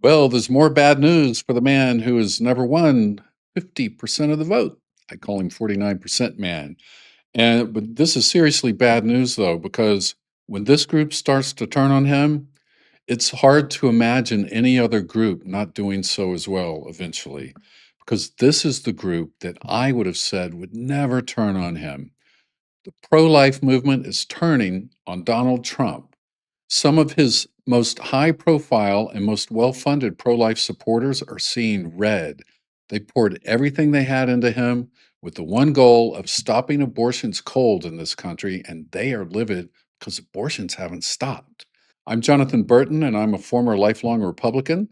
Well, there's more bad news for the man who has never won 50% of the vote. I call him 49% man. But this is seriously bad news, though, because when this group starts to turn on him, it's hard to imagine any other group not doing so as well eventually, because this is the group that I would have said would never turn on him. The pro life movement is turning on Donald Trump. Some of his most high profile and most well funded pro life supporters are seeing red. They poured everything they had into him with the one goal of stopping abortions cold in this country, and they are livid because abortions haven't stopped. I'm Jonathan Burton, and I'm a former lifelong Republican.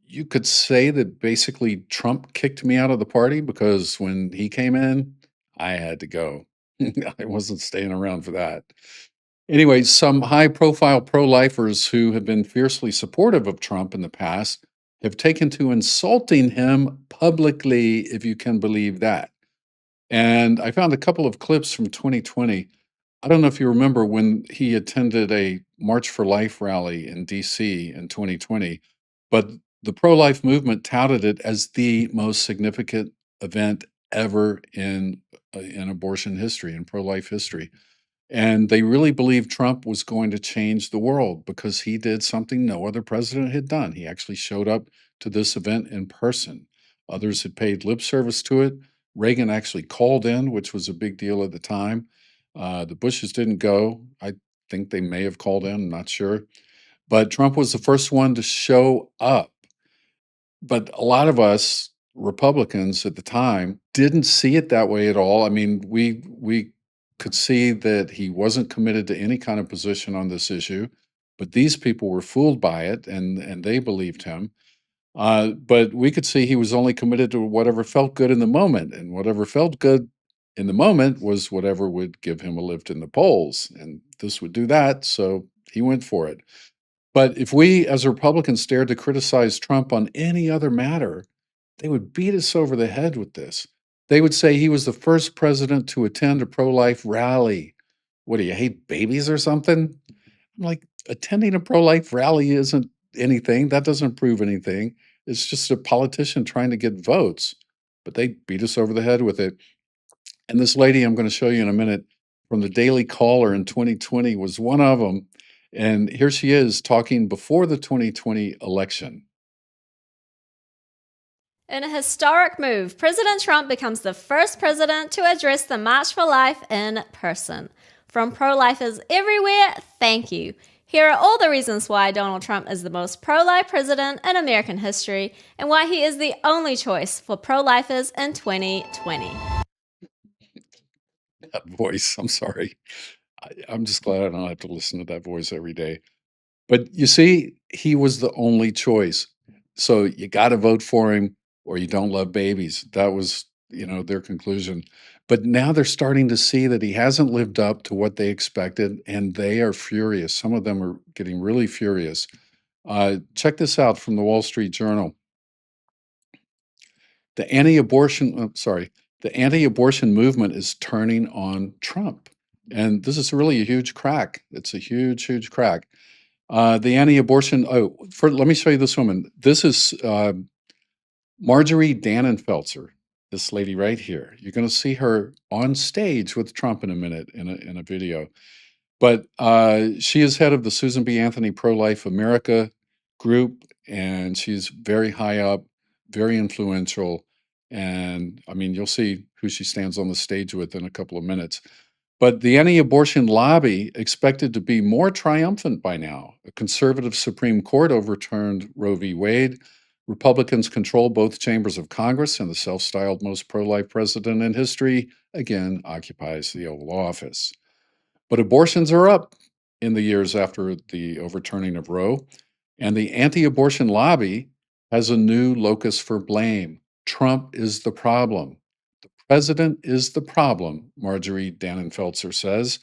You could say that basically Trump kicked me out of the party because when he came in, I had to go. I wasn't staying around for that. Anyway, some high profile pro lifers who have been fiercely supportive of Trump in the past have taken to insulting him publicly, if you can believe that. And I found a couple of clips from 2020. I don't know if you remember when he attended a March for Life rally in DC in 2020, but the pro life movement touted it as the most significant event ever in abortion history, in pro life history. And they really believed Trump was going to change the world because he did something no other president had done. He actually showed up to this event in person. Others had paid lip service to it. Reagan actually called in, which was a big deal at the time. The Bushes didn't go. I think they may have called in, I'm not sure. But Trump was the first one to show up. But a lot of us Republicans at the time didn't see it that way at all. I mean, we could see that he wasn't committed to any kind of position on this issue, but these people were fooled by it, and they believed him. But we could see he was only committed to whatever felt good in the moment, and whatever felt good in the moment was whatever would give him a lift in the polls, and this would do that. So he went for it. But if we as Republicans dared to criticize Trump on any other matter, they would beat us over the head with this. They would say he was the first president to attend a pro life rally. What do you hate babies or something? I'm like, attending a pro life rally isn't anything. That doesn't prove anything. It's just a politician trying to get votes. But they beat us over the head with it. And this lady I'm going to show you in a minute from the Daily Caller in 2020 was one of them. And here she is talking before the 2020 election. In a historic move, President Trump becomes the first president to address the March for Life in person. From pro-lifers everywhere, thank you. Here are all the reasons why Donald Trump is the most pro-life president in American history and why he is the only choice for pro-lifers in 2020. That voice, I'm sorry. I'm just glad I don't have to listen to that voice every day. But you see, he was the only choice. So you got to vote for him or you don't love babies. That was, their conclusion. But now they're starting to see that he hasn't lived up to what they expected, and they are furious. Some of them are getting really furious. Check this out from the Wall Street Journal. The the anti-abortion movement is turning on Trump. And this is really a huge crack. It's a huge, huge crack. The anti-abortion. Let me show you this woman. This is Marjorie Dannenfelser. This lady right here. You're going to see her on stage with Trump in a minute in a video. But she is head of the Susan B. Anthony Pro-Life America group, and she's very high up, very influential. And I mean, you'll see who she stands on the stage with in a couple of minutes. But the anti-abortion lobby expected to be more triumphant by now. A conservative Supreme Court overturned Roe v. Wade. Republicans control both chambers of Congress, and the self-styled most pro-life president in history again occupies the Oval Office. But abortions are up in the years after the overturning of Roe, and the anti-abortion lobby has a new locus for blame. Trump is the problem. President is the problem, Marjorie Dannenfelser says.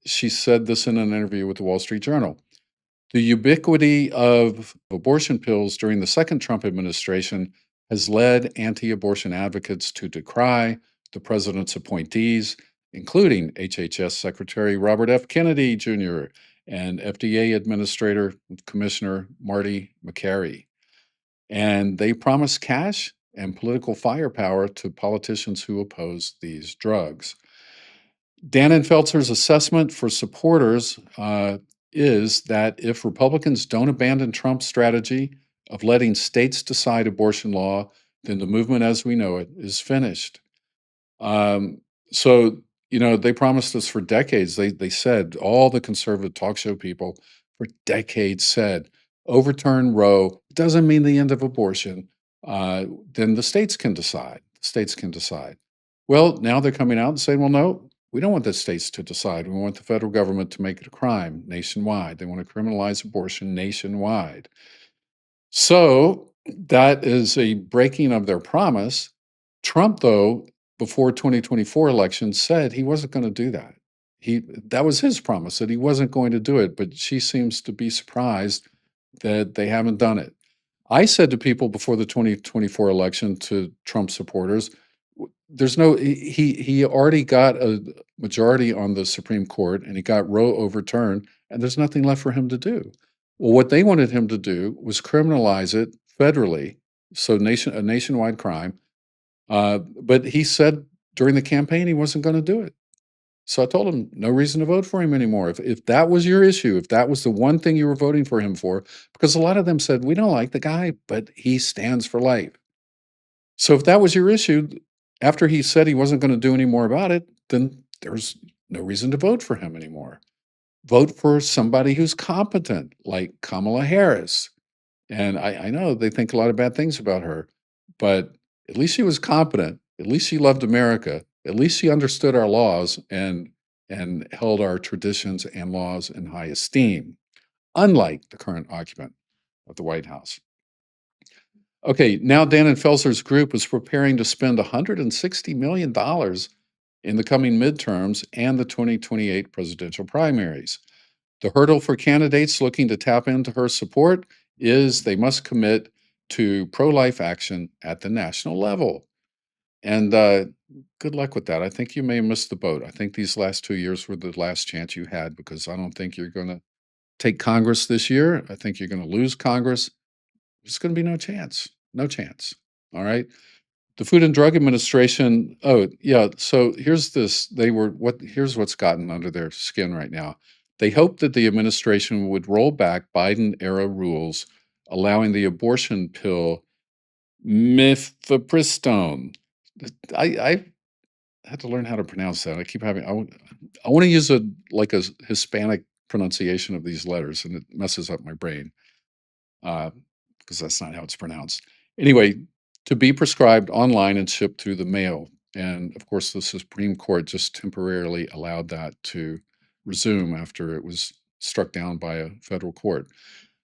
She said this in an interview with the Wall Street Journal. The ubiquity of abortion pills during the second Trump administration has led anti-abortion advocates to decry the president's appointees, including HHS Secretary Robert F. Kennedy Jr. and FDA Administrator Commissioner Marty McCary. And they promised cash and political firepower to politicians who oppose these drugs. Dannenfelser's assessment for supporters is that if Republicans don't abandon Trump's strategy of letting states decide abortion law, then the movement as we know it is finished. Um, so, they promised us for decades. They said, all the conservative talk show people for decades said, overturn Roe doesn't mean the end of abortion. Then the states can decide. States can decide. Well, now they're coming out and saying, well, no, we don't want the states to decide. We want the federal government to make it a crime nationwide. They want to criminalize abortion nationwide. So that is a breaking of their promise. Trump, though, before 2024 election said he wasn't going to do that. That was his promise, that he wasn't going to do it, but she seems to be surprised that they haven't done it. I said to people before the 2024 election, to Trump supporters, he already got a majority on the Supreme Court and he got Roe overturned, and there's nothing left for him to do. Well, what they wanted him to do was criminalize it federally, so a nationwide crime. But he said during the campaign he wasn't going to do it. So I told him, no reason to vote for him anymore. If that was your issue, if that was the one thing you were voting for him for, because a lot of them said, we don't like the guy, but he stands for life. So if that was your issue, after he said he wasn't going to do any more about it, then there's no reason to vote for him anymore. Vote for somebody who's competent, like Kamala Harris. And I know they think a lot of bad things about her, but at least she was competent. At least she loved America. At least she understood our laws and held our traditions and laws in high esteem, unlike the current occupant of the White House. Okay, now Dannenfelser's group is preparing to spend $160 million in the coming midterms and the 2028 presidential primaries. The hurdle for candidates looking to tap into her support is they must commit to pro-life action at the national level. And good luck with that. I think you may have missed the boat. I think these last 2 years were the last chance you had, because I don't think you're going to take Congress this year. I think you're going to lose Congress. There's going to be no chance. No chance. All right. The Food and Drug Administration. Oh, yeah. So here's this. Here's what's gotten under their skin right now. They hoped that the administration would roll back Biden-era rules allowing the abortion pill mifepristone. I had to learn how to pronounce that. I want to use a Hispanic pronunciation of these letters, and it messes up my brain because that's not how it's pronounced. Anyway, to be prescribed online and shipped through the mail. And of course, the Supreme Court just temporarily allowed that to resume after it was struck down by a federal court.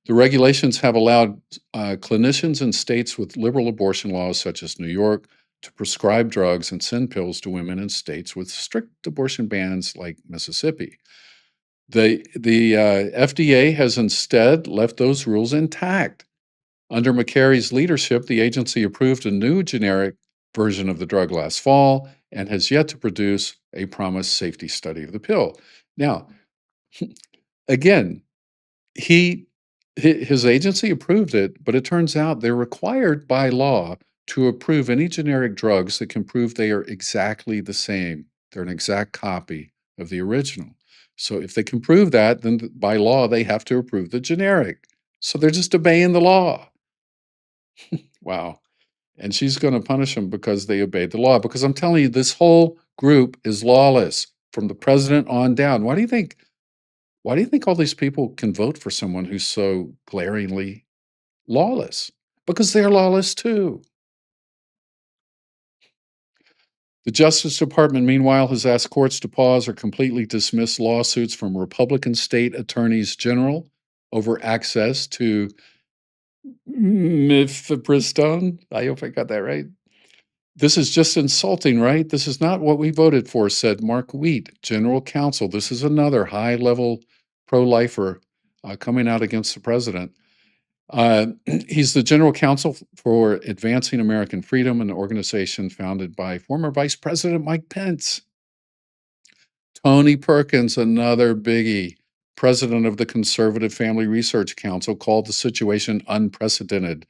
The regulations have allowed clinicians in states with liberal abortion laws, such as New York, to prescribe drugs and send pills to women in states with strict abortion bans like Mississippi. The FDA has instead left those rules intact. Under McCary's leadership, the agency approved a new generic version of the drug last fall and has yet to produce a promised safety study of the pill. Now, again, his agency approved it, but it turns out they're required by law to approve any generic drugs that can prove they are exactly the same. They're an exact copy of the original. So if they can prove that, then by law, they have to approve the generic. So they're just obeying the law. Wow. And she's going to punish them because they obeyed the law. Because I'm telling you, this whole group is lawless from the president on down. Why do you think all these people can vote for someone who's so glaringly lawless? Because they're lawless too. The Justice Department, meanwhile, has asked courts to pause or completely dismiss lawsuits from Republican state attorneys general over access to mifepristone. I hope I got that right. This is just insulting, right? This is not what we voted for, said Mark Wheat, general counsel. This is another high-level pro-lifer coming out against the president. He's the general counsel for Advancing American Freedom, an organization founded by former Vice President Mike Pence. Tony Perkins, another biggie. president of the Conservative Family Research Council, called the situation unprecedented.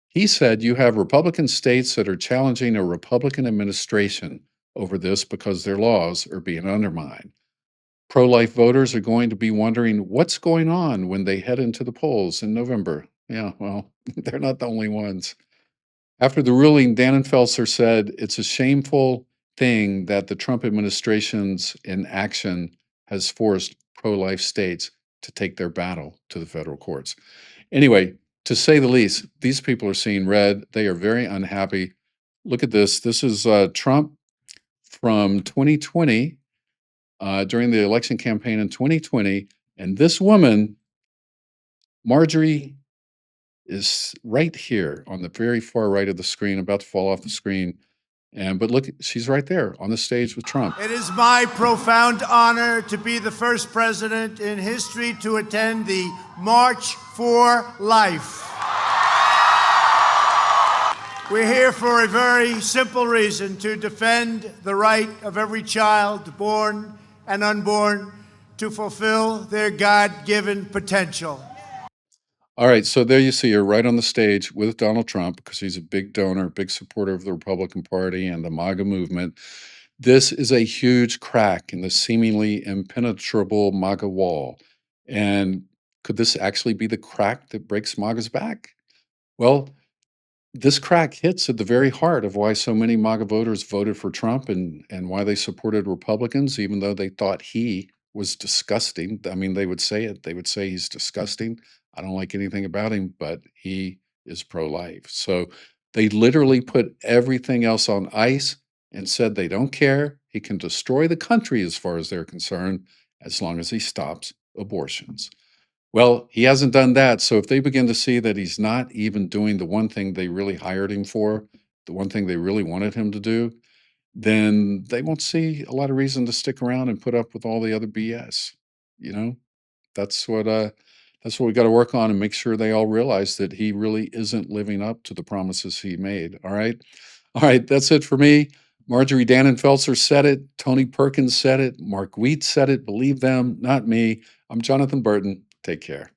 He said you have Republican states that are challenging a Republican administration over this because their laws are being undermined. Pro-life voters are going to be wondering what's going on when they head into the polls in November. Yeah, well, they're not the only ones. After the ruling, Dannenfelser said it's a shameful thing that the Trump administration's inaction has forced pro-life states to take their battle to the federal courts. Anyway, to say the least, these people are seeing red. They are very unhappy. Look at this. This is Trump from 2020, during the election campaign in 2020. And this woman, Marjorie, is right here on the very far right of the screen, about to fall off the screen. But look, she's right there on the stage with Trump. It is my profound honor to be the first president in history to attend the March for Life. We're here for a very simple reason: to defend the right of every child, born and unborn, to fulfill their God-given potential. All right, so there you see her right on the stage with Donald Trump, because he's a big donor, big supporter of the Republican Party and the MAGA movement. This is a huge crack in the seemingly impenetrable MAGA wall. And could this actually be the crack that breaks MAGA's back? Well, this crack hits at the very heart of why so many MAGA voters voted for Trump, and why they supported Republicans, even though they thought he was disgusting. I mean, they would say it. They would say he's disgusting. I don't like anything about him, but he is pro-life. So they literally put everything else on ice and said they don't care. He can destroy the country as far as they're concerned, as long as he stops abortions. Well, he hasn't done that. So if they begin to see that he's not even doing the one thing they really hired him for, the one thing they really wanted him to do, then they won't see a lot of reason to stick around and put up with all the other BS. You know, that's what we got to work on, and make sure they all realize that he really isn't living up to the promises he made. All right. All right. That's it for me. Marjorie Dannenfelser said it. Tony Perkins said it. Mark Wheat said it. Believe them, not me. I'm Jonathan Burton. Take care.